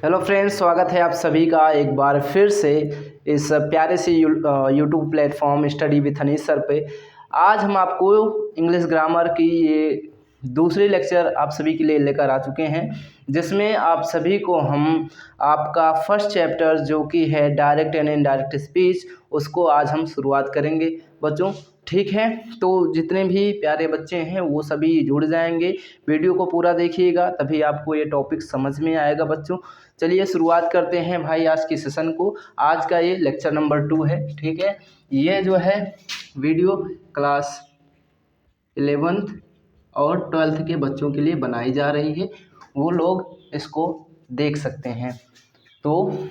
Hello friends, स्वागत है आप सभी का एक बार फिर से इस प्यारे से YouTube platform study with Anish sir पे। आज हम आपको इंग्लिश ग्रामर की ये दूसरी लेक्चर आप सभी के लिए लेकर आ चुके हैं, जिसमें आप सभी को हम आपका फर्स्ट चैप्टर जो कि है डायरेक्ट एंड इनडायरेक्ट स्पीच, उसको आज हम शुरुआत करेंगे बच्चों। ठीक है, तो जितने भी प्यारे बच्चे हैं वो सभी जुड़ जाएंगे। वीडियो को पूरा देखिएगा, तभी आपको ये टॉपिक समझ में आएगा बच्चों। चलिए शुरुआत करते हैं भाई आज की सेशन को। आज का ये लेक्चर नंबर 2 है। ठीक है, ये जो है वीडियो क्लास 11th और 12th के बच्चों के लिए बनाई जा रही है, वो लोग इसको देख सकते हैं। तो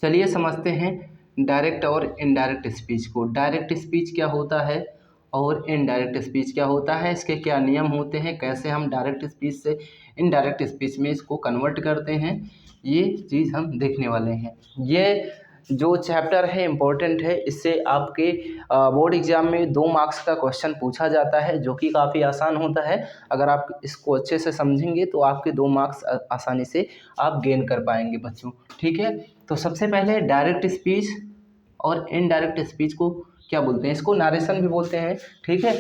चलिए समझते हैं डायरेक्ट और इनडायरेक्ट स्पीच को। डायरेक्ट स्पीच क्या होता है और इनडायरेक्ट स्पीच क्या होता है, इसके क्या नियम होते हैं, कैसे हम डायरेक्ट स्पीच से इनडायरेक्ट स्पीच में इसको कन्वर्ट करते हैं, ये चीज़ हम देखने वाले हैं। ये जो चैप्टर है इम्पोर्टेंट है, इससे आपके बोर्ड एग्जाम में 2 मार्क्स का क्वेश्चन पूछा जाता है, जो कि काफ़ी आसान होता है। अगर आप इसको अच्छे से समझेंगे तो आपके 2 मार्क्स आसानी से आप गेन कर पाएंगे बच्चों। ठीक है, तो सबसे पहले डायरेक्ट स्पीच और इनडायरेक्ट स्पीच को क्या बोलते हैं, इसको नारेशन भी बोलते हैं। ठीक है,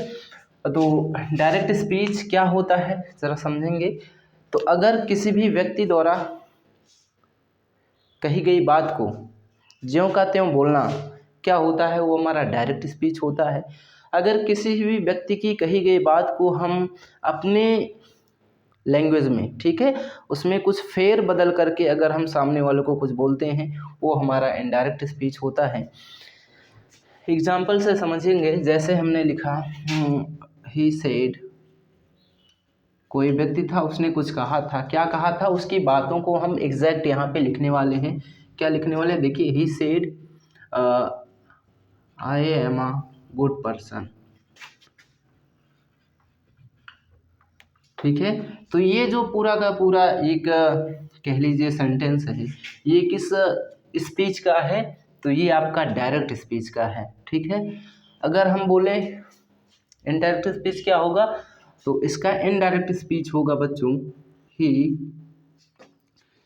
तो डायरेक्ट स्पीच क्या होता है ज़रा समझेंगे। तो अगर किसी भी व्यक्ति द्वारा कही गई बात को ज्यों का त्यों बोलना क्या होता है, वो हमारा डायरेक्ट स्पीच होता है। अगर किसी भी व्यक्ति की कही गई बात को हम अपने लैंग्वेज में, ठीक है, उसमें कुछ फेर बदल करके अगर हम सामने वालों को कुछ बोलते हैं, वो हमारा इनडायरेक्ट स्पीच होता है। एग्जाम्पल से समझेंगे, जैसे हमने लिखा ही सेड, कोई व्यक्ति था, उसने कुछ कहा था। क्या कहा था, उसकी बातों को हम एग्जैक्ट यहाँ पे लिखने वाले हैं। क्या लिखने वाले हैं, देखिए, he said I am a good person. ठीक है, तो ये जो पूरा का पूरा एक कह लीजिए सेंटेंस है, ये किस स्पीच का है, तो ये आपका डायरेक्ट स्पीच का है। ठीक है, अगर हम बोले इनडायरेक्ट स्पीच क्या होगा, तो इसका इनडायरेक्ट स्पीच होगा बच्चों, he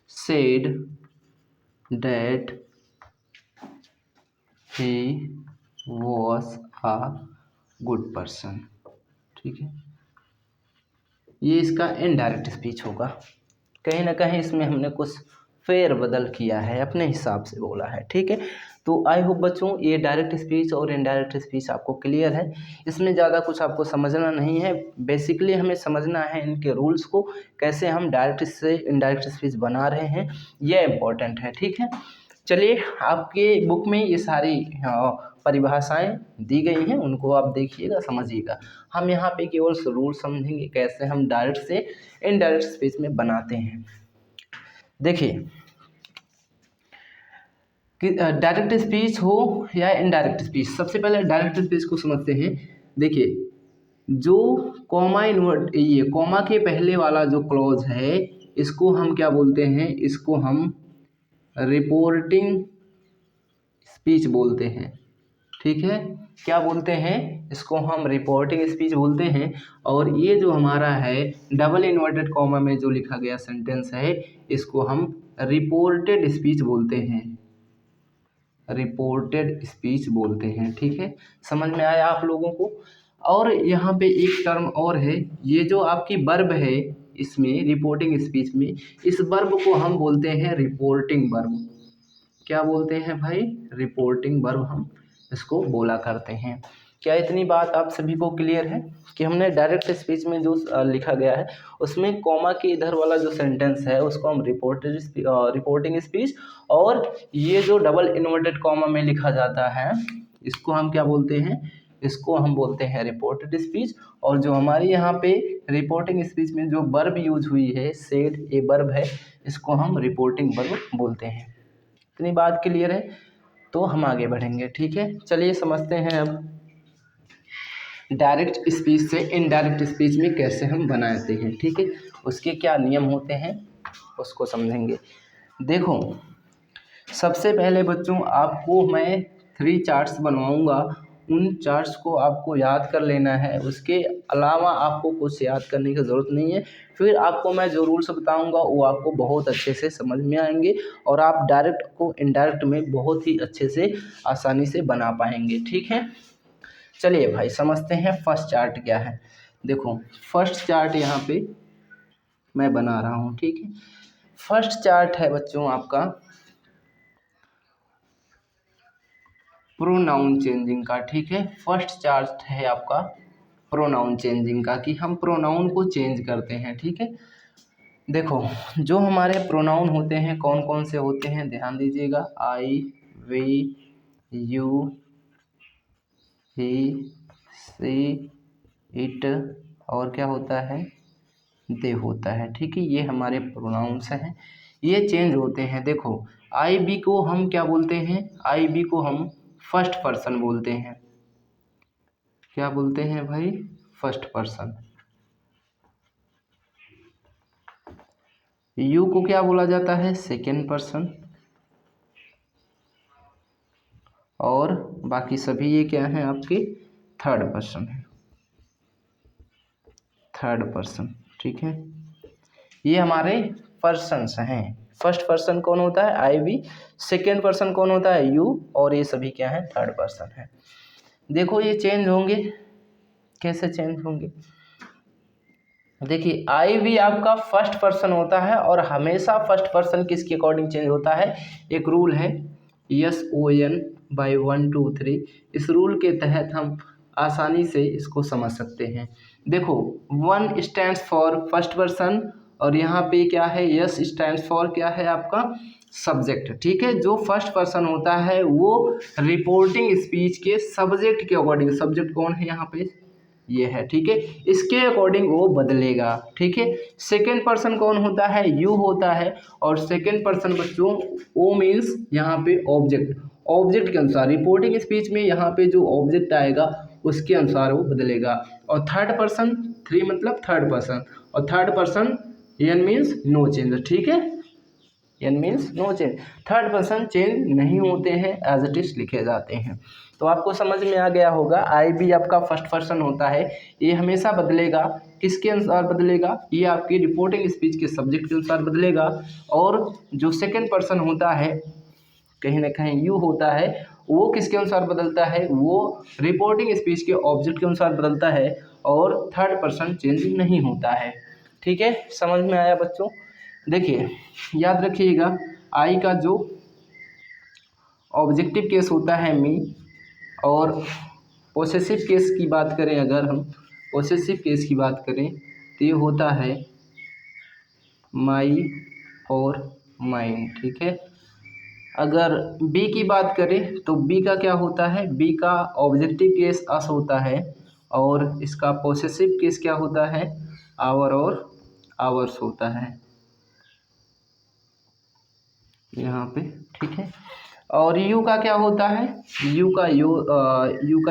said that he was a good person. ठीक है, ये इसका इनडायरेक्ट स्पीच होगा। कहीं ना कहीं इसमें हमने कुछ फेर बदल किया है, अपने हिसाब से बोला है। ठीक है, तो आई होप बच्चों ये डायरेक्ट स्पीच और इनडायरेक्ट स्पीच आपको क्लियर है। इसमें ज़्यादा कुछ आपको समझना नहीं है, बेसिकली हमें समझना है इनके रूल्स को, कैसे हम डायरेक्ट से इनडायरेक्ट स्पीच बना रहे हैं, ये इम्पोर्टेंट है। ठीक है, चलिए, आपके बुक में ये सारी परिभाषाएं दी गई हैं, उनको आप देखिएगा, समझिएगा। हम यहाँ पे केवल रूल समझेंगे, कैसे हम डायरेक्ट से इनडायरेक्ट स्पीच में बनाते हैं। देखिए, कि डायरेक्ट स्पीच हो या इनडायरेक्ट स्पीच, सबसे पहले डायरेक्ट स्पीच को समझते हैं। देखिए, जो कॉमा इन्वर्ट, ये कॉमा के पहले वाला जो क्लॉज है, इसको हम क्या बोलते हैं, इसको हम रिपोर्टिंग स्पीच बोलते हैं। ठीक है, क्या बोलते हैं, इसको हम रिपोर्टिंग स्पीच बोलते हैं। और ये जो हमारा है डबल इन्वर्टेड कॉमा में जो लिखा गया सेंटेंस है, इसको हम रिपोर्टेड स्पीच बोलते हैं, रिपोर्टेड स्पीच बोलते हैं। ठीक है, समझ में आया आप लोगों को। और यहाँ पे एक टर्म और है, ये जो आपकी वर्ब है इसमें रिपोर्टिंग स्पीच में, इस वर्ब को हम बोलते हैं रिपोर्टिंग वर्ब। क्या बोलते हैं भाई, रिपोर्टिंग वर्ब हम इसको बोला करते हैं। क्या इतनी बात आप सभी को क्लियर है कि हमने डायरेक्ट स्पीच में जो लिखा गया है, उसमें कॉमा के इधर वाला जो सेंटेंस है उसको हम रिपोर्टिंग स्पीच, और ये जो डबल इन्वर्टेड कॉमा में लिखा जाता है इसको हम क्या बोलते हैं, इसको हम बोलते हैं रिपोर्टेड स्पीच। और जो हमारे यहाँ पे रिपोर्टिंग स्पीच में जो वर्ब यूज हुई है, सेड, ये वर्ब है, इसको हम रिपोर्टिंग वर्ब बोलते हैं। इतनी बात क्लियर है, तो हम आगे बढ़ेंगे। ठीक है, चलिए समझते हैं अब डायरेक्ट स्पीच से इनडायरेक्ट स्पीच में कैसे हम बनाते हैं। ठीक है, उसके क्या नियम होते हैं उसको समझेंगे। देखो, सबसे पहले बच्चों आपको मैं 3 चार्ट्स बनवाऊंगा, उन चार्ट्स को आपको याद कर लेना है, उसके अलावा आपको कुछ याद करने की ज़रूरत नहीं है। फिर आपको मैं जो रूल्स बताऊंगा वो आपको बहुत अच्छे से समझ में आएंगे और आप डायरेक्ट को इनडायरेक्ट में बहुत ही अच्छे से आसानी से बना पाएंगे। ठीक है, चलिए भाई समझते हैं फर्स्ट चार्ट क्या है। देखो फर्स्ट चार्ट यहाँ पे मैं बना रहा हूँ। ठीक है, फर्स्ट चार्ट है बच्चों आपका प्रोनाउन चेंजिंग का। ठीक है, फर्स्ट चार्ट है आपका प्रोनाउन चेंजिंग का कि हम प्रोनाउन को चेंज करते हैं। ठीक है, देखो जो हमारे प्रोनाउन होते हैं कौन कौन से होते हैं ध्यान दीजिएगा। I, we, you, he, she, it और क्या होता है, दे होता है। ठीक है, ये हमारे प्रोनाउंस हैं, ये चेंज होते हैं। देखो आई बी को हम क्या बोलते हैं, आई बी को हम फर्स्ट पर्सन बोलते हैं। क्या बोलते हैं भाई, फर्स्ट पर्सन। यू को क्या बोला जाता है, सेकेंड पर्सन। और बाकी सभी ये क्या हैं आपके, थर्ड पर्सन है, थर्ड पर्सन। ठीक है, ये हमारे पर्सन्स हैं। फर्स्ट पर्सन कौन होता है, आई वी। सेकेंड पर्सन कौन होता है, यू। और ये सभी क्या है, थर्ड पर्सन है। देखो ये चेंज होंगे, कैसे चेंज होंगे, देखिए आई वी आपका फर्स्ट पर्सन होता है और हमेशा फर्स्ट पर्सन किसके अकॉर्डिंग चेंज होता है, एक रूल है यस ओ एन बाई 1 2 3। इस रूल के तहत हम आसानी से इसको समझ सकते हैं। देखो 1 स्टैंड्स फॉर फर्स्ट पर्सन और यहाँ पे क्या है, यस स्टैंड्स फॉर क्या है आपका, सब्जेक्ट। ठीक है, जो फर्स्ट पर्सन होता है वो रिपोर्टिंग स्पीच के सब्जेक्ट के अकॉर्डिंग, सब्जेक्ट कौन है यहाँ पे, ये है। ठीक है, इसके अकॉर्डिंग वो बदलेगा। ठीक है, सेकेंड पर्सन कौन होता है, यू होता है। और सेकेंड पर्सन बच्चों ओ मीन्स यहाँ पे ऑब्जेक्ट, ऑब्जेक्ट के अनुसार रिपोर्टिंग स्पीच में यहाँ पे जो ऑब्जेक्ट आएगा उसके अनुसार वो बदलेगा। और थर्ड पर्सन, थ्री मतलब थर्ड पर्सन, और third person N means no change. ठीक है, N means no change, third person change नहीं होते हैं, एज इट इज लिखे जाते हैं। तो आपको समझ में आ गया होगा, आई बी आपका फर्स्ट पर्सन होता है, ये हमेशा बदलेगा, किसके अनुसार बदलेगा, ये आपकी रिपोर्टिंग स्पीच के सब्जेक्ट के अनुसार बदलेगा। और जो सेकेंड पर्सन होता है कहीं ना कहीं यू होता है, वो किसके अनुसार बदलता है, वो रिपोर्टिंग स्पीच के ऑब्जेक्ट के अनुसार बदलता है। और थर्ड पर्सन चेंज नहीं होता है। ठीक है, समझ में आया बच्चों। देखिए याद रखिएगा, आई का जो ऑब्जेक्टिव केस होता है मी, और पोसेसिव केस की बात करें, अगर हम पोसेसिव केस की बात करें तो ये होता है माई और माइन। ठीक है, अगर बी की बात करें तो बी का क्या होता है, बी का ऑब्जेक्टिव केस अस होता है और इसका पोसेसिव केस क्या होता है, आवर और आवर्स होता है यहाँ पे। ठीक है, और यू का क्या होता है, यू का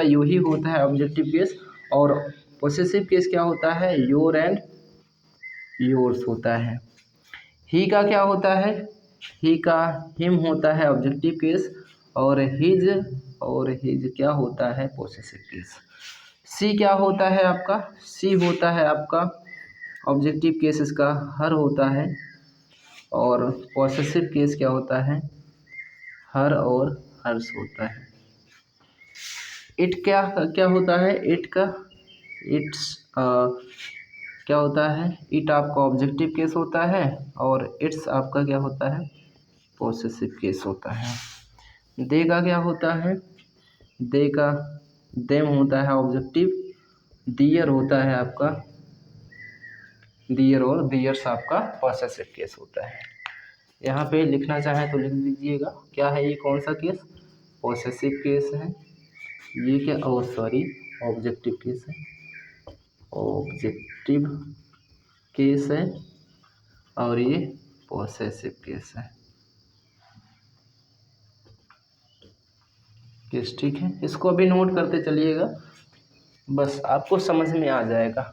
यू ही होता है ऑब्जेक्टिव केस। और पोसेसिव केस क्या होता है, योर एंड योर्स होता है। ही का क्या होता है, ही का हिम होता है ऑब्जेक्टिव केस, और हिज क्या होता है, पोसेसिव केस। सी क्या होता है आपका, सी होता है आपका ऑब्जेक्टिव केस, इसका हर होता है। और पोसेसिव केस क्या होता है, हर और हर्ष होता है। इट क्या क्या होता है, इट का इट्स क्या होता है, इट आपका ऑब्जेक्टिव केस होता है और इट्स आपका क्या होता है, पोसेसिव केस होता है। दे का क्या होता है, दे का देम होता है ऑब्जेक्टिव। दियर होता है आपका दियर, और दियर्स आपका पोसेसिव केस होता है। यहाँ पे लिखना चाहें तो लिख लीजिएगा, क्या है ये, कौन सा केस, पोसेसिव केस है। ये क्या, ओ सॉरी, ऑब्जेक्टिव केस है, ऑब्जेक्टिव केस है, और ये पोसेसिव केस है केस। ठीक है, इसको अभी नोट करते चलिएगा, बस आपको समझ में आ जाएगा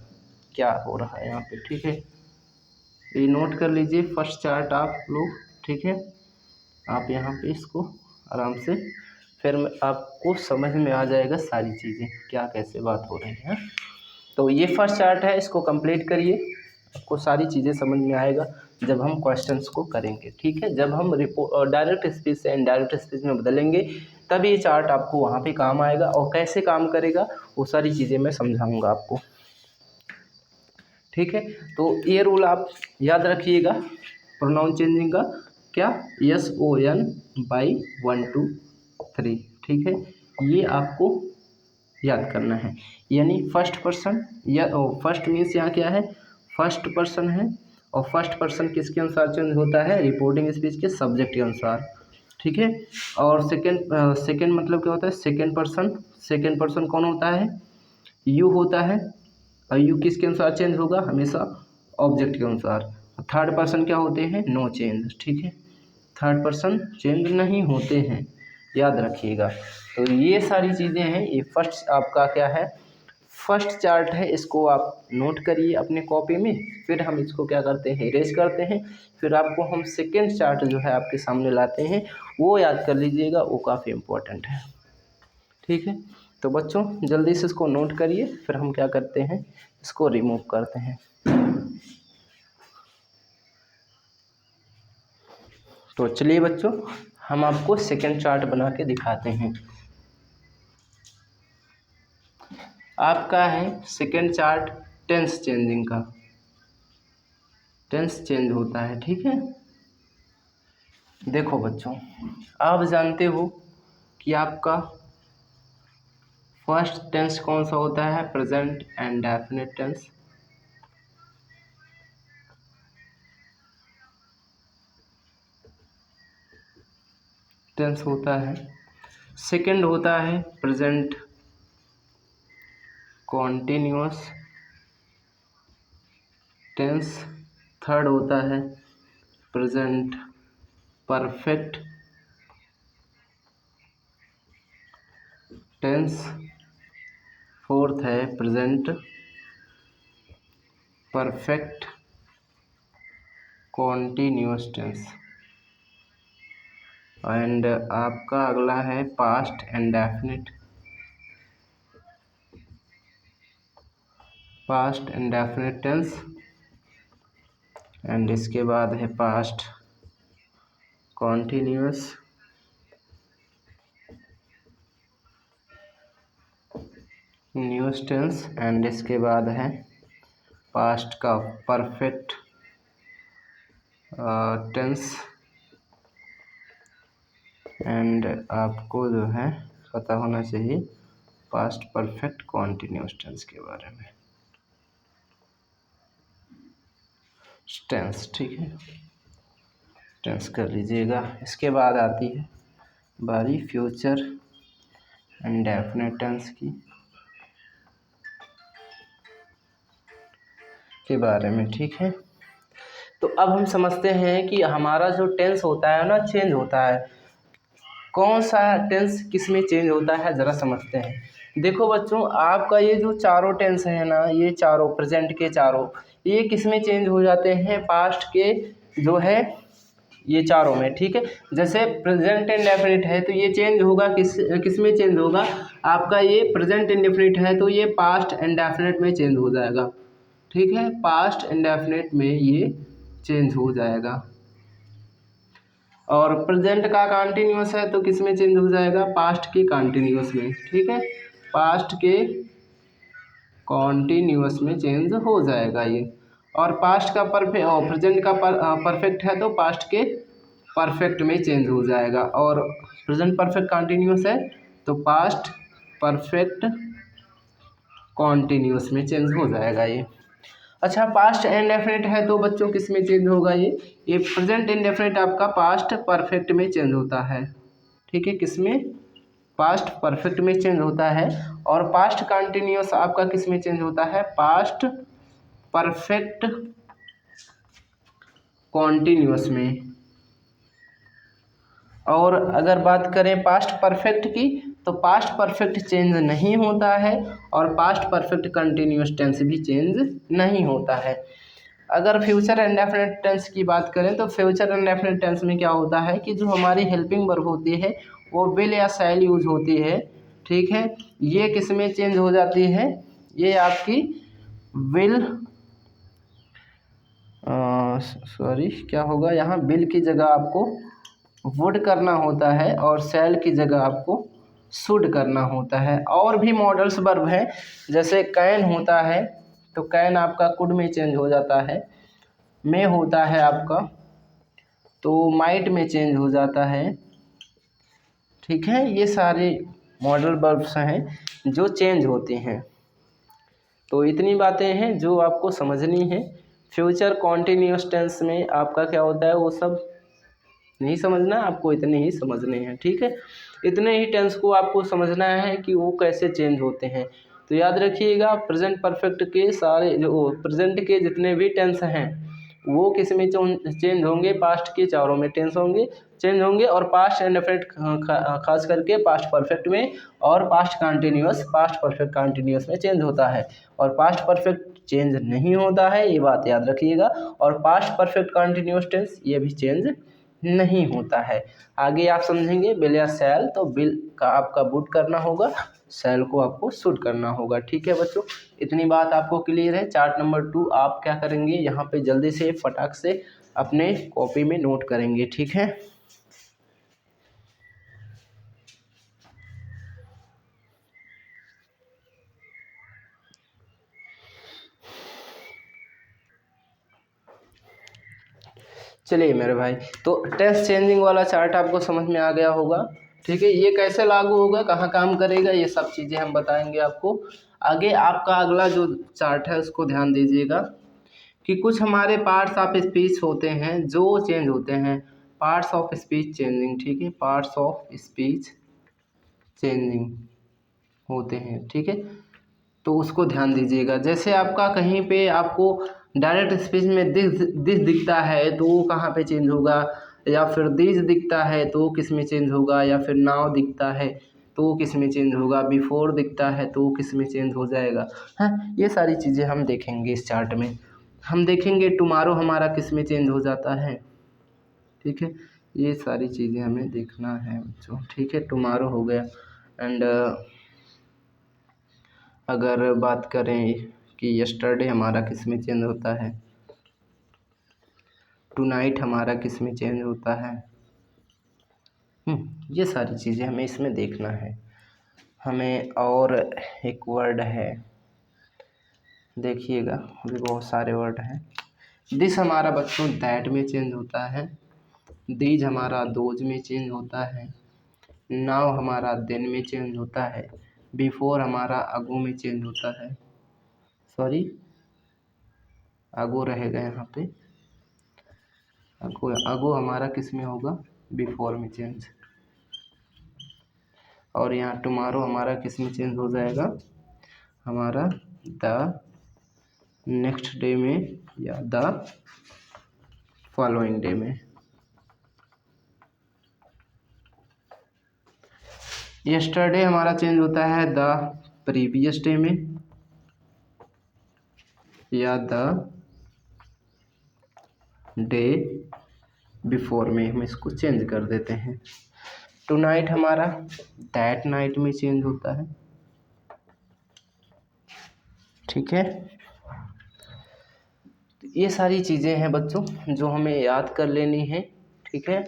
क्या हो रहा है यहाँ पे। ठीक है, ये नोट कर लीजिए फर्स्ट चार्ट आप लोग। ठीक है, आप यहाँ पे इसको आराम से फिर आपको समझ में आ जाएगा सारी चीज़ें क्या कैसे बात हो रही है। तो ये फर्स्ट चार्ट है, इसको कंप्लीट करिए, आपको सारी चीज़ें समझ में आएगा जब हम क्वेश्चंस को करेंगे। ठीक है, जब हम डायरेक्ट स्पीच से इनडायरेक्ट स्पीच में बदलेंगे तब ये चार्ट आपको वहाँ पे काम आएगा, और कैसे काम करेगा वो सारी चीज़ें मैं समझाऊंगा आपको। ठीक है, तो ये रूल आप याद रखिएगा प्रोनाउन चेंजिंग का, क्या SON बाई 1 2 3। ठीक है, ये आपको याद करना है, यानी फर्स्ट पर्सन या फर्स्ट मीन्स यहाँ क्या है, फर्स्ट पर्सन है, और फर्स्ट पर्सन किसके अनुसार चेंज होता है, रिपोर्टिंग स्पीच के सब्जेक्ट के अनुसार। ठीक है, और सेकंड मतलब क्या होता है, सेकंड पर्सन कौन होता है, यू होता है, और यू किसके अनुसार चेंज होगा, हमेशा ऑब्जेक्ट के अनुसार। थर्ड पर्सन क्या होते हैं, नो चेंज। ठीक है, थर्ड पर्सन चेंज नहीं होते हैं, याद रखिएगा। तो ये सारी चीज़ें हैं, ये फर्स्ट आपका क्या है, फर्स्ट चार्ट है, इसको आप नोट करिए अपने कॉपी में। फिर हम इसको क्या करते हैं, इरेज करते हैं। फिर आपको हम सेकेंड चार्ट जो है आपके सामने लाते हैं, वो याद कर लीजिएगा, वो काफ़ी इम्पोर्टेंट है। ठीक है, तो बच्चों जल्दी से इसको नोट करिए, फिर हम क्या करते हैं, इसको रिमूव करते हैं। तो चलिए बच्चों, हम आपको सेकेंड चार्ट बना के दिखाते हैं। आपका है सेकेंड चार्ट टेंस चेंजिंग का, टेंस चेंज होता है। ठीक है, देखो बच्चों, आप जानते हो कि आपका फर्स्ट टेंस कौन सा होता है, present indefinite tense. Tense होता है, सेकंड होता है प्रेजेंट कॉन्टिन्यूअस टेंस, थर्ड होता है प्रेजेंट परफेक्ट टेंस, फोर्थ है present perfect continuous tense, and आपका अगला है past indefinite, past indefinite tense, and इसके बाद है पास्ट कॉन्टिन्यूअस, न्यूअस टेंस, एंड इसके बाद है पास्ट का परफेक्ट टेंस, एंड आपको जो है पता होना चाहिए पास्ट परफेक्ट कॉन्टिन्यूअस टेंस के बारे में, टेंस। ठीक है, टेंस कर लीजिएगा। इसके बाद आती है बारी फ्यूचर इंडेफिनिट टेंस की के बारे में। ठीक है, तो अब हम समझते हैं कि हमारा जो टेंस होता है ना, चेंज होता है, कौन सा टेंस किस में चेंज होता है, ज़रा समझते हैं। देखो बच्चों, आपका ये जो चारों टेंस है ना, ये चारों प्रेजेंट के चारों, ये किस में चेंज हो जाते हैं, पास्ट के जो है ये चारों में। ठीक है, जैसे प्रेजेंट इंडेफिनिट है तो ये चेंज होगा किस में चेंज होगा, आपका ये प्रेजेंट इंडेफिनिट है तो ये पास्ट इंडेफिनिट में चेंज हो जाएगा। ठीक है, पास्ट इंडेफिनिट में ये चेंज हो जाएगा। और प्रेजेंट का कंटिन्यूअस है तो किस में चेंज हो जाएगा, पास्ट के कंटिन्यूअस में। ठीक है, पास्ट के कॉन्टिन्यूअस में चेंज हो जाएगा ये। और पास्ट का परफेक्ट और प्रेजेंट का परफेक्ट है तो पास्ट के परफेक्ट में चेंज हो जाएगा, और प्रेजेंट परफेक्ट कंटिन्यूअस है तो पास्ट परफेक्ट कॉन्टिन्यूअस में चेंज हो जाएगा ये। अच्छा, पास्ट इंडेफिनिट है तो बच्चों किस में चेंज होगा, ये प्रेजेंट इंडेफिनिट आपका पास्ट परफेक्ट में चेंज होता है। ठीक है, किस में, पास्ट परफेक्ट में चेंज होता है। और पास्ट कंटिन्यूअस आपका किस में चेंज होता है, पास्ट परफेक्ट कॉन्टिन्यूअस में। और अगर बात करें पास्ट परफेक्ट की, तो पास्ट परफेक्ट चेंज नहीं होता है, और पास्ट परफेक्ट कंटिन्यूअस टेंस भी चेंज नहीं होता है। अगर फ्यूचर इंडेफिनिट टेंस की बात करें तो फ्यूचर इंडेफिनिट टेंस में क्या होता है कि जो हमारी हेल्पिंग वर्ब होती है वो विल या शैल यूज होती है, ठीक है। ये किस में चेंज हो जाती है, ये आपकी विल, सॉरी क्या होगा यहाँ, विल की जगह आपको वुड करना होता है और शैल की जगह आपको शुड करना होता है। और भी मॉडल्स वर्ब हैं, जैसे कैन होता है तो कैन आपका कुड में चेंज हो जाता है, में होता है आपका तो माइट में चेंज हो जाता है, ठीक है। ये सारे मॉडल वर्ब्स हैं जो चेंज होते हैं। तो इतनी बातें हैं जो आपको समझनी है। फ्यूचर कॉन्टिन्यूअस टेंस में आपका क्या होता है वो सब नहीं समझना, आपको इतने ही समझने हैं, ठीक है। इतने ही टेंस को आपको समझना है कि वो कैसे चेंज होते हैं। तो याद रखिएगा, प्रेजेंट परफेक्ट के सारे जो प्रेजेंट के जितने भी टेंस हैं वो किस में चेंज होंगे, पास्ट के चारों में टेंस होंगे चेंज होंगे, और पास्ट इंडेफिनिट खास करके पास्ट परफेक्ट में, और पास्ट परफेक्ट कंटिन्यूअस में चेंज होता है। और पास्ट परफेक्ट चेंज नहीं होता है, ये बात याद रखिएगा। और पास्ट परफेक्ट कंटिन्यूअस टेंस ये भी चेंज नहीं होता है। आगे आप समझेंगे बिल या सैल, तो बिल का आपका वुड करना होगा, सैल को आपको शुड करना होगा, ठीक है बच्चों। इतनी बात आपको क्लियर है। चार्ट नंबर 2 आप क्या करेंगे यहाँ पे, जल्दी से फटाक से अपने कॉपी में नोट करेंगे, ठीक है। चलिए मेरे भाई, तो टेंस चेंजिंग वाला चार्ट आपको समझ में आ गया होगा, ठीक है। ये कैसे लागू होगा, कहाँ काम करेगा, ये सब चीज़ें हम बताएंगे आपको आगे। आपका अगला जो चार्ट है उसको ध्यान दीजिएगा कि कुछ हमारे पार्ट्स ऑफ स्पीच होते हैं जो चेंज होते हैं। पार्ट्स ऑफ स्पीच चेंजिंग, ठीक है, पार्ट्स ऑफ स्पीच चेंजिंग होते हैं, ठीक है। तो उसको ध्यान दीजिएगा। जैसे आपका कहीं पे आपको डायरेक्ट स्पीच में दिस दिखता है तो वो कहाँ पे चेंज होगा, या फिर दिस दिखता है तो वो किस में चेंज होगा, या फिर नाउ दिखता है तो वो किस में चेंज होगा, बिफोर दिखता है तो वो किस में चेंज हो जाएगा। हाँ, ये सारी चीज़ें हम देखेंगे इस चार्ट में। हम देखेंगे टुमारो हमारा किस में चेंज हो जाता है, ठीक है। ये सारी चीज़ें हमें देखना है बच्चों, ठीक है। टुमारो हो गया। एंड अगर बात करें कि यस्टरडे हमारा किस में चेंज होता है, टुनाइट हमारा किस में चेंज होता है, ये सारी चीज़ें हमें इसमें देखना है हमें। और एक वर्ड है, देखिएगा, अभी बहुत सारे वर्ड हैं। दिस हमारा बच्चों दैट में चेंज होता है, दीज हमारा दोज में चेंज होता है, नाउ हमारा देन में चेंज होता है, बिफोर हमारा अगो में चेंज होता है, सॉरी अगो रहेगा यहाँ पे, अगो हमारा किस में होगा, बिफोर में चेंज। और यहाँ टुमारो हमारा किस में चेंज हो जाएगा, हमारा द नेक्स्ट डे में या द फॉलोइंग डे में। यस्टरडे हमारा चेंज होता है द प्रीवियस डे में या द डे बिफोर में, हम इसको चेंज कर देते हैं। टुनाइट हमारा दैट नाइट में चेंज होता है, ठीक है। ये सारी चीज़ें हैं बच्चों जो हमें याद कर लेनी है, ठीक है,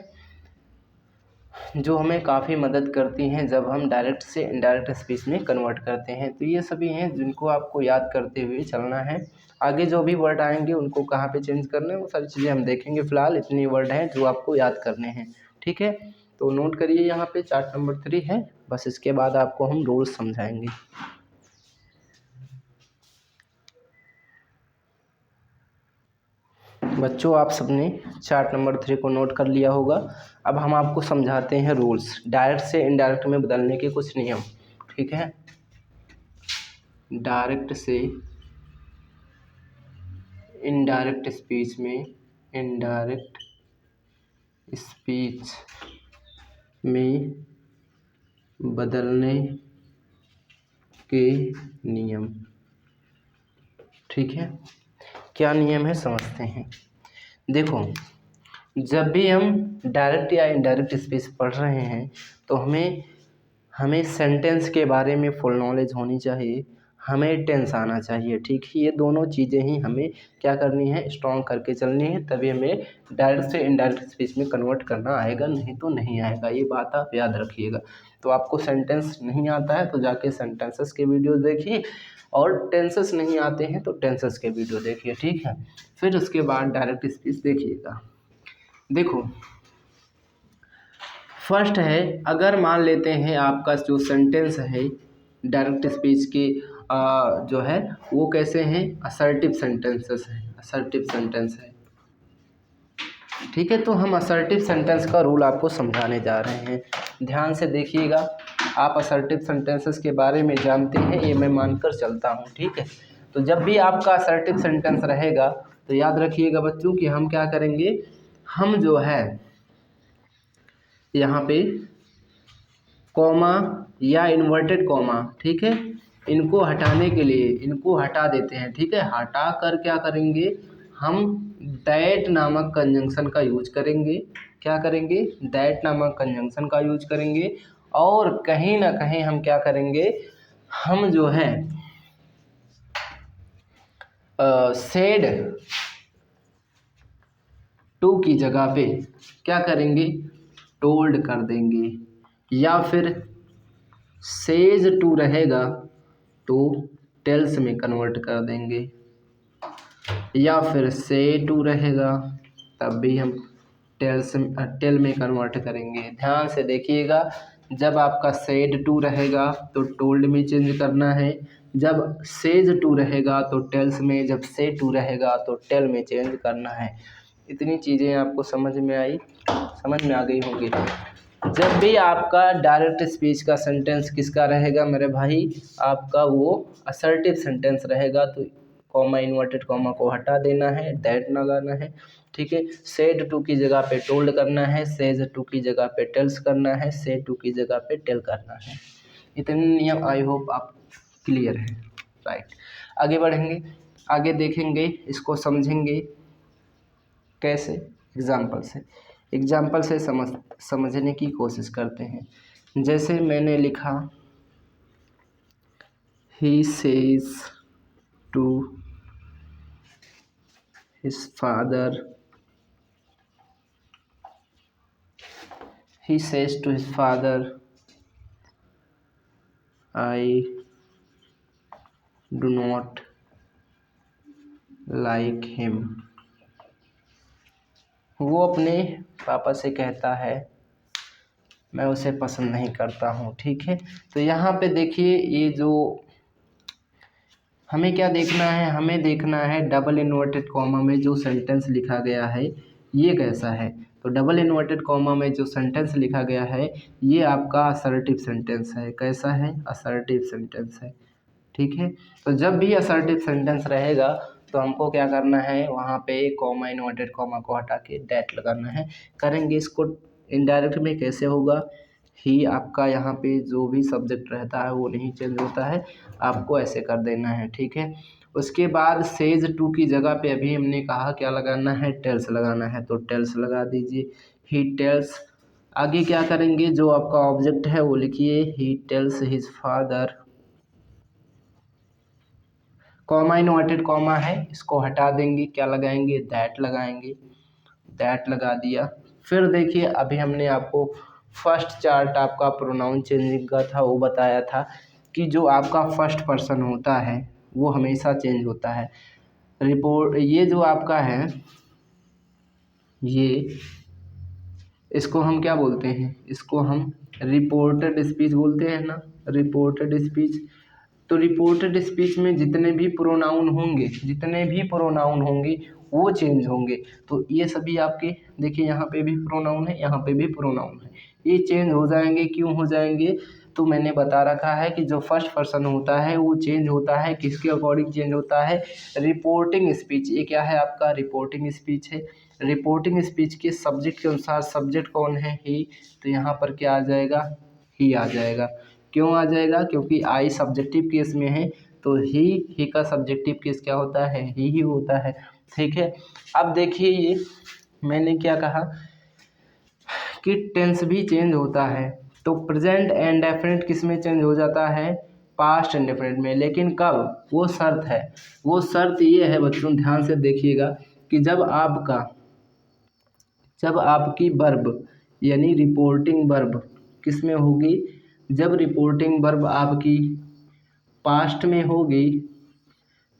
जो हमें काफ़ी मदद करती हैं जब हम डायरेक्ट से इनडायरेक्ट स्पीच में कन्वर्ट करते हैं। तो ये सभी हैं जिनको आपको याद करते हुए चलना है। आगे जो भी वर्ड आएंगे उनको कहाँ पे चेंज करना है वो सारी चीज़ें हम देखेंगे। फिलहाल इतनी वर्ड हैं जो आपको याद करने हैं, ठीक है। तो नोट करिए, यहाँ पे चार्ट नंबर 3 है, बस इसके बाद आपको हम रूल्स समझाएंगे। बच्चों आप सबने चार्ट नंबर 3 को नोट कर लिया होगा। अब हम आपको समझाते हैं रूल्स, डायरेक्ट से इनडायरेक्ट में बदलने के कुछ नियम, ठीक है। डायरेक्ट से इनडायरेक्ट स्पीच में, इनडायरेक्ट स्पीच में बदलने के नियम, ठीक है। क्या नियम है समझते हैं। देखो, जब भी हम डायरेक्ट या इनडायरेक्ट स्पीच पढ़ रहे हैं तो हमें हमें सेंटेंस के बारे में फुल नॉलेज होनी चाहिए, हमें टेंस आना चाहिए। ठीक है, ये दोनों चीज़ें ही हमें क्या करनी है, स्ट्रॉन्ग करके चलनी है, तभी हमें डायरेक्ट से इनडायरेक्ट स्पीच में कन्वर्ट करना आएगा, नहीं तो नहीं आएगा। ये बात आप याद रखिएगा। तो आपको सेंटेंस नहीं आता है तो जाके सेंटेंसेस के वीडियो देखिए, और टेंसेस नहीं आते हैं तो टेंसेस के वीडियो देखिए। ठीक है, फिर उसके बाद डायरेक्ट स्पीच देखिएगा। देखो, फर्स्ट है, अगर मान लेते हैं आपका जो सेंटेंस है डायरेक्ट स्पीच की जो है वो कैसे हैं, असर्टिव सेंटेंसेस हैं, असर्टिव सेंटेंस है। ठीक है, तो हम असर्टिव सेंटेंस का रूल आपको समझाने जा रहे हैं, ध्यान से देखिएगा। आप असर्टिव सेंटेंसेस के बारे में जानते हैं, ये मैं मानकर चलता हूँ। ठीक है, तो जब भी आपका असर्टिव सेंटेंस रहेगा तो याद रखिएगा बच्चों कि हम क्या करेंगे, हम जो है यहाँ पे कॉमा या इन्वर्टेड कॉमा, ठीक है, इनको हटाने के लिए इनको हटा देते हैं। ठीक है, हटा कर क्या करेंगे, हम दैट नामक कंजंक्शन का यूज करेंगे। क्या करेंगे, दैट नामक कंजंक्शन का यूज करेंगे। और कहीं ना कहीं हम क्या करेंगे, हम जो है सेड टू की जगह पे क्या करेंगे, टोल्ड कर देंगे, या फिर सेज टू रहेगा तो टेल्स में कन्वर्ट कर देंगे, या फिर से टू रहेगा तब भी हम टेल में कन्वर्ट करेंगे। ध्यान से देखिएगा, जब आपका सेड टू रहेगा तो टोल्ड में चेंज करना है, जब सेज टू रहेगा तो टेल्स में, जब से टू रहेगा तो टेल में चेंज करना है। इतनी चीज़ें आपको समझ में आ गई होंगी। जब भी आपका डायरेक्ट स्पीच का सेंटेंस किसका रहेगा मेरे भाई, आपका वो असर्टिव सेंटेंस रहेगा, तो कॉमा इन्वर्टेड कॉमा को हटा देना है, दैट लगाना है। ठीक है, सेड टू की जगह पे टोल्ड करना है, सेज टू की जगह पे टेल्स करना है, से टू की जगह पे टेल करना है। इतने नियम आई होप आप क्लियर है। राइट, आगे बढ़ेंगे, आगे देखेंगे, इसको समझेंगे कैसे, एग्जाम्पल से समझने की कोशिश करते हैं। जैसे मैंने लिखा, he says to his father, he says to his father, I do not like him। वो अपने पापा से कहता है मैं उसे पसंद नहीं करता हूँ। ठीक है, तो यहाँ पे देखिए, ये जो हमें क्या देखना है, हमें देखना है डबल इन्वर्टेड कॉमा में जो सेंटेंस लिखा गया है ये कैसा है। तो डबल इन्वर्टेड कॉमा में जो सेंटेंस लिखा गया है ये आपका असर्टिव सेंटेंस है। कैसा है, असर्टिव सेंटेंस है। ठीक है, तो जब भी असर्टिव सेंटेंस रहेगा तो हमको क्या करना है, वहाँ पे कॉमा इन्वर्टेड कॉमा को हटा के दैट लगाना है। करेंगे इसको इनडायरेक्ट में कैसे होगा, ही आपका यहाँ पे जो भी सब्जेक्ट रहता है वो नहीं चेंज होता है, आपको ऐसे कर देना है। ठीक है, उसके बाद सेज टू की जगह पे अभी हमने कहा क्या लगाना है, टेल्स लगाना है, तो टेल्स लगा दीजिए, ही टेल्स। आगे क्या करेंगे, जो आपका ऑब्जेक्ट है वो लिखिए, he tells his father, comma inverted comma है इसको हटा देंगे, क्या लगाएंगे, दैट लगाएंगे, दैट लगा दिया। फिर देखिए, अभी हमने आपको फर्स्ट चार्ट आपका प्रोनाउन चेंजिंग का था, वो बताया था कि जो आपका फर्स्ट पर्सन होता है वो हमेशा चेंज होता है। रिपोर्ट, ये जो आपका है ये, इसको हम क्या बोलते हैं, इसको हम रिपोर्टेड स्पीच बोलते हैं ना, रिपोर्टेड स्पीच। तो रिपोर्टेड स्पीच में जितने भी प्रोनाउन होंगे वो चेंज होंगे। तो ये सभी आपके देखिए, यहाँ पे भी प्रोनाउन है, यहाँ पे भी प्रोनाउन है, ये चेंज हो जाएंगे। क्यों हो जाएंगे, तो मैंने बता रखा है कि जो फर्स्ट पर्सन होता है वो चेंज होता है, किसके अकॉर्डिंग चेंज होता है, रिपोर्टिंग स्पीच। ये क्या है आपका, रिपोर्टिंग स्पीच है। रिपोर्टिंग स्पीच के सब्जेक्ट के अनुसार, सब्जेक्ट कौन है, ही, तो यहाँ पर क्या आ जाएगा, ही आ जाएगा। क्यों आ जाएगा, क्योंकि आई सब्जेक्टिव केस में है, तो ही का सब्जेक्टिव केस क्या होता है, ही होता है। ठीक है, अब देखिए ये मैंने क्या कहा कि टेंस भी चेंज होता है। तो प्रेजेंट इंडेफिनिट किस में चेंज हो जाता है? पास्ट इंडेफिनिट में। लेकिन कब? वो शर्त है, वो शर्त ये है बच्चों, ध्यान से देखिएगा कि जब आपकी वर्ब यानी रिपोर्टिंग वर्ब किस में होगी? जब रिपोर्टिंग वर्ब आपकी पास्ट में होगी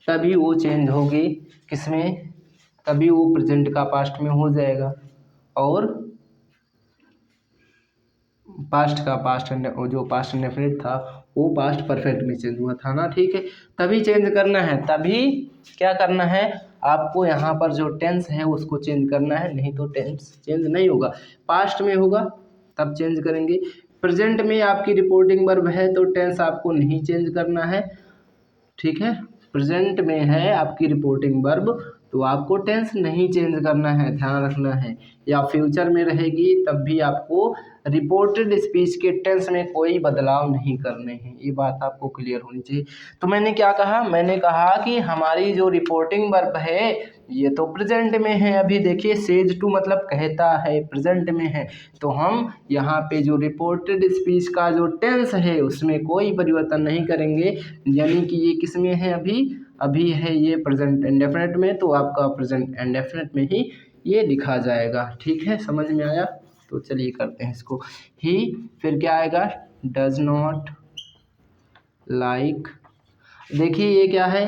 तभी वो चेंज होगी किस में? तभी वो प्रेजेंट का पास्ट में हो जाएगा, और पास्ट का पास्ट जो पास्ट इंडेफिनिट था वो पास्ट परफेक्ट में चेंज हुआ था ना, ठीक है। तभी चेंज करना है, तभी क्या करना है आपको, यहाँ पर जो टेंस है उसको चेंज करना है, नहीं तो टेंस चेंज नहीं होगा। पास्ट में होगा तब चेंज करेंगे। प्रेजेंट में आपकी रिपोर्टिंग वर्ब है तो टेंस आपको नहीं चेंज करना है, ठीक है। प्रेजेंट में है आपकी रिपोर्टिंग वर्ब तो आपको टेंस नहीं चेंज करना है, ध्यान रखना है। या फ्यूचर में रहेगी तब भी आपको रिपोर्टेड स्पीच के टेंस में कोई बदलाव नहीं करने हैं, ये बात आपको क्लियर होनी चाहिए। तो मैंने क्या कहा? मैंने कहा कि हमारी जो रिपोर्टिंग वर्ब है ये तो प्रेजेंट में है। अभी देखिए सेज टू मतलब कहता है, प्रेजेंट में है, तो हम यहाँ पे जो रिपोर्टेड स्पीच का जो टेंस है उसमें कोई परिवर्तन नहीं करेंगे, यानी कि ये किस में है? अभी है ये प्रेजेंट इंडेफिनिट में, तो आपका प्रेजेंट इंडेफिनिट में ही ये लिखा जाएगा, ठीक है। समझ में आया? तो चलिए करते हैं इसको। ही, फिर क्या आएगा? Does not like. देखिए ये क्या है?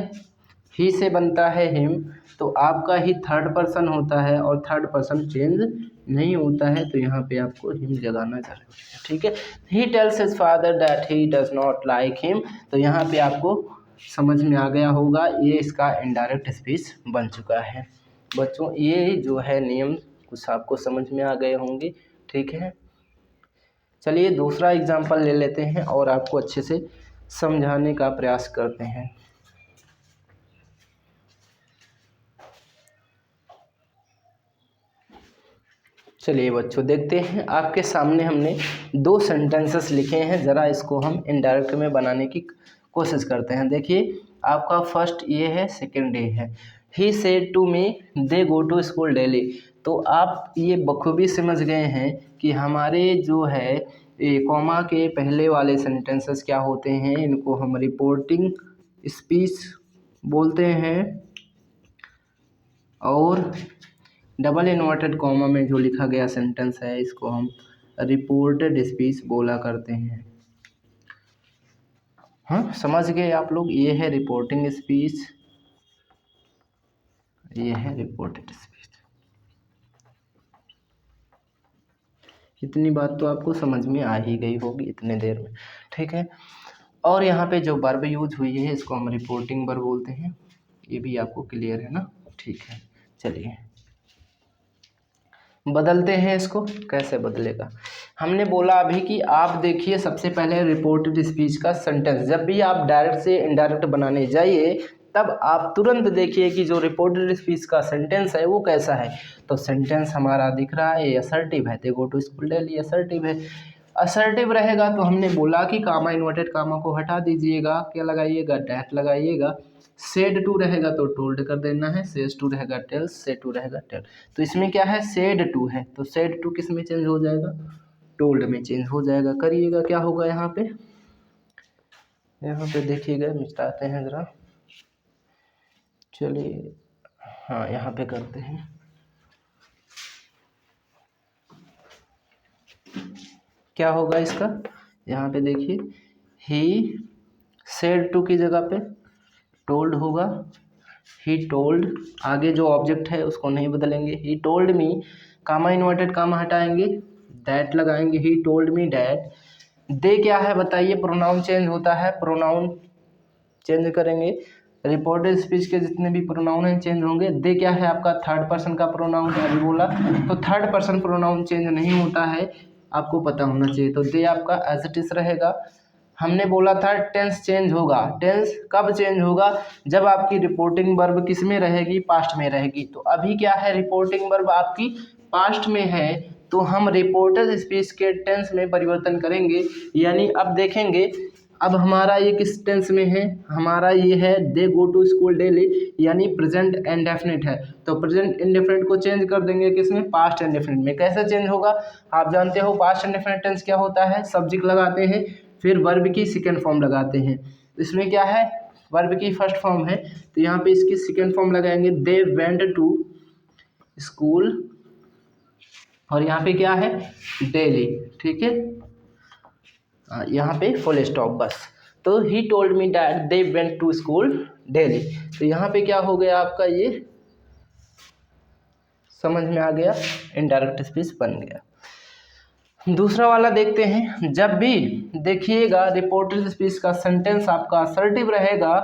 ही से बनता है हिम, तो आपका ही थर्ड पर्सन होता है और थर्ड पर्सन चेंज नहीं होता है, तो यहाँ पे आपको हिम लगाना जरूरी है, ठीक है। He tells his father that he does not like him, तो यहाँ पे आपको समझ में आ गया होगा, ये इसका इनडायरेक्ट स्पीच बन चुका है। बच्चों ये जो है नियम कुछ आपको समझ में आ गए होंगे, ठीक है। चलिए दूसरा एग्जाम्पल ले लेते हैं और आपको अच्छे से समझाने का प्रयास करते हैं। चलिए बच्चों देखते हैं, आपके सामने हमने दो सेंटेंसेस लिखे हैं, ज़रा इसको हम इनडायरेक्ट में बनाने की कोशिश करते हैं। देखिए आपका फर्स्ट ये है, सेकंड ये है। He said to me they go to school daily. तो आप ये बखूबी समझ गए हैं कि हमारे जो है ये कॉमा के पहले वाले सेंटेंसेस क्या होते हैं, इनको हम रिपोर्टिंग स्पीच बोलते हैं, और डबल इन्वर्टेड कॉमा में जो लिखा गया सेंटेंस है इसको हम रिपोर्टेड स्पीच बोला करते हैं। हाँ समझ गए आप लोग? ये है रिपोर्टिंग स्पीच, ये है रिपोर्टेड स्पीच। इतनी बात तो आपको समझ में आ ही गई होगी इतने देर में, ठीक है। और यहाँ पे जो वर्ब यूज हुई है इसको हम रिपोर्टिंग वर्ब बोलते हैं, ये भी आपको क्लियर है ना, ठीक है। चलिए बदलते हैं इसको, कैसे बदलेगा? हमने बोला अभी कि आप देखिए सबसे पहले रिपोर्टेड स्पीच का सेंटेंस, जब भी आप डायरेक्ट से इनडायरेक्ट बनाने जाइए तब आप तुरंत देखिए कि जो रिपोर्टेड स्पीच का सेंटेंस है वो कैसा है। तो सेंटेंस हमारा दिख रहा है, ये असर्टिव है, they go to school daily, assertive है। असर्टिव रहेगा तो हमने बोला कि कामा इन्वर्टेड कामा को हटा दीजिएगा, क्या लगाइएगा? डैट लगाइएगा। सेड टू रहेगा तो टोल्ड कर देना है, सेज टू रहेगा टेल्स, सेड टू रहेगा टेल। तो इसमें क्या है? सेड टू है, तो सेड टू किस में चेंज हो जाएगा? टोल्ड में चेंज हो जाएगा। करिएगा क्या होगा यहाँ पे? यहाँ पे देखिएगा, मिटाते हैं ज़रा, चलिए हाँ यहाँ पे करते हैं। क्या होगा इसका? यहाँ पे देखिए, ही सेड टू की जगह पे टोल्ड होगा, ही टोल्ड। आगे जो ऑब्जेक्ट है उसको नहीं बदलेंगे, ही टोल्ड मी, कामा इन्वर्टेड कामा हटाएंगे, दैट लगाएंगे, ही टोल्ड मी दैट। दे क्या है बताइए? प्रोनाउन चेंज होता है, प्रोनाउन चेंज करेंगे, रिपोर्टेड स्पीच के जितने भी प्रोनाउन हैं चेंज होंगे। दे क्या है? आपका थर्ड पर्सन का प्रोनाउन है, अभी बोला, तो थर्ड पर्सन प्रोनाउन चेंज नहीं होता है, आपको पता होना चाहिए। तो दे आपका एज इट इज रहेगा। हमने बोला था टेंस चेंज होगा, टेंस कब चेंज होगा? जब आपकी रिपोर्टिंग वर्ब किस में रहेगी? पास्ट में रहेगी। तो अभी क्या है? रिपोर्टिंग वर्ब आपकी पास्ट में है, तो हम रिपोर्टेड स्पीच के टेंस में परिवर्तन करेंगे, यानी अब देखेंगे अब हमारा ये किस टेंस में है, हमारा ये है they go to school daily, यानी प्रेजेंट इंडेफिनिट है। तो प्रेजेंट इंडेफिनिट को चेंज कर देंगे किसमें, पास्ट इंडेफिनिट में। कैसे चेंज होगा, आप जानते हो पास्ट इंडेफिनिट टेंस क्या होता है, सब्जेक्ट लगाते हैं फिर वर्ब की सेकेंड फॉर्म लगाते हैं। इसमें क्या है, वर्ब की फर्स्ट फॉर्म है, तो यहाँ पे इसकी सेकेंड फॉर्म लगाएंगे, दे वेंट टू स्कूल, और यहाँ पे क्या है, डेली, ठीक है, यहाँ पे फुल स्टॉप बस। तो he told me that they went to school daily. तो यहाँ पे क्या हो गया आपका, ये समझ में आ गया, इनडायरेक्ट स्पीच बन गया। दूसरा वाला देखते हैं, जब भी देखिएगा रिपोर्टेड स्पीच का सेंटेंस आपका असर्टिव रहेगा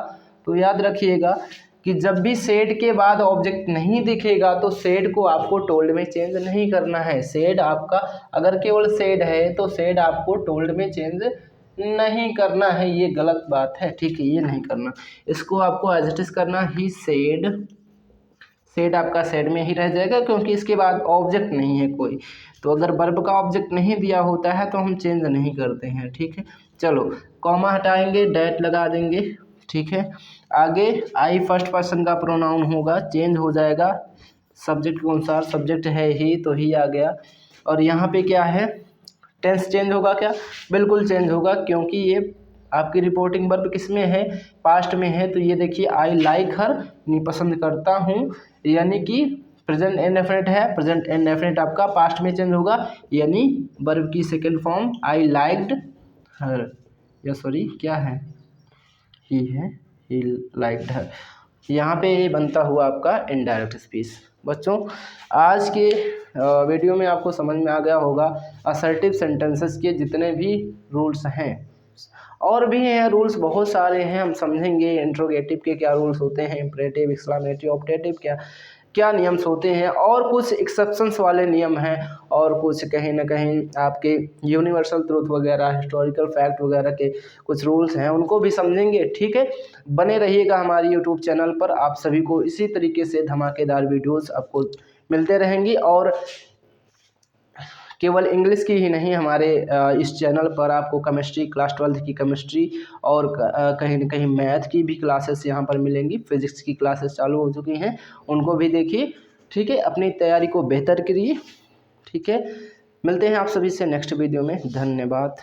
तो याद रखिएगा कि जब भी सेड के बाद ऑब्जेक्ट नहीं दिखेगा तो सेड को आपको टोल्ड में चेंज नहीं करना है। सेड आपका अगर केवल सेड है तो सेड आपको टोल्ड में चेंज नहीं करना है, ये गलत बात है, ठीक है, ये नहीं करना, इसको आपको एज इट इज करना, ही सेड, सेड आपका सेड में ही रह जाएगा क्योंकि इसके बाद ऑब्जेक्ट नहीं है कोई। तो अगर वर्ब का ऑब्जेक्ट नहीं दिया होता है तो हम चेंज नहीं करते हैं, ठीक है। चलो कॉमा हटाएंगे, डैट लगा देंगे, ठीक है। आगे आई फर्स्ट पर्सन का प्रोनाउन होगा, चेंज हो जाएगा सब्जेक्ट के अनुसार, सब्जेक्ट है ही तो ही आ गया। और यहाँ पे क्या है, टेंस चेंज होगा क्या, बिल्कुल चेंज होगा क्योंकि ये आपकी रिपोर्टिंग वर्ब किस में है, पास्ट में है। तो ये देखिए आई लाइक हर, नहीं पसंद करता हूँ, यानी कि प्रेजेंट इंडेफिनिट है, प्रेजेंट इंडेफिनिट आपका पास्ट में चेंज होगा, यानी वर्ब की सेकंड फॉर्म आई लाइक्ड हर, या सॉरी क्या है, ही है, ही लाइक्ड हर। यहाँ पे ये बनता हुआ आपका इनडायरेक्ट स्पीच। बच्चों आज के वीडियो में आपको समझ में आ गया होगा असर्टिव सेंटेंसेस के जितने भी रूल्स हैं, और भी हैं रूल्स बहुत सारे हैं, हम समझेंगे इंट्रोगेटिव के क्या रूल्स होते हैं, इंपरेटिव, एक्सक्लेमेटिव, ऑप्टेटिव क्या क्या नियम्स होते हैं, और कुछ एक्सेप्शंस वाले नियम हैं, और कुछ कहीं ना कहीं आपके यूनिवर्सल ट्रूथ वगैरह, हिस्टोरिकल फैक्ट वगैरह के कुछ रूल्स हैं, उनको भी समझेंगे, ठीक है। बने रहिएगा हमारी यूट्यूब चैनल पर, आप सभी को इसी तरीके से धमाकेदार वीडियोस आपको मिलते रहेंगी, और केवल इंग्लिश की ही नहीं, हमारे इस चैनल पर आपको केमिस्ट्री, क्लास 12 की केमिस्ट्री और कहीं न कहीं मैथ की भी क्लासेस यहाँ पर मिलेंगी, फिजिक्स की क्लासेस चालू हो चुकी हैं, उनको भी देखिए, ठीक है। अपनी तैयारी को बेहतर करिए, ठीक है। मिलते हैं आप सभी से नेक्स्ट वीडियो में, धन्यवाद।